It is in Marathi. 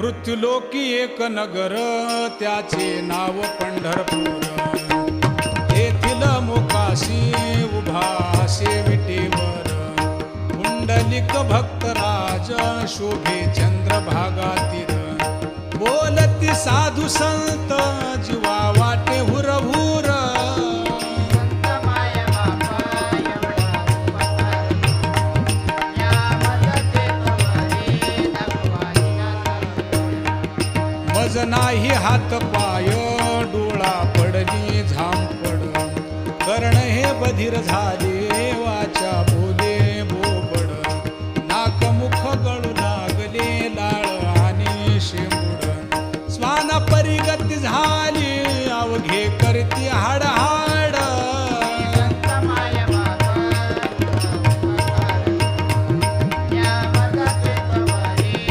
मृत्युलोकी एक नगर त्याचे नाव पंढरपूर. येथील मोकाशी उभा विटेवर पुंडलिक भक्तराज शोभे चंद्रभागातील. बोलती साधू संत जीवा वाटे हुरहुर. मज नाही हात पाय डोळा पडली झांपड. कर्ण हे बधीर झाले वाचा बोले बोबड. नाक मुख गळू लागले लाळ आणि शेंबूड. स्वाना परिगती झाली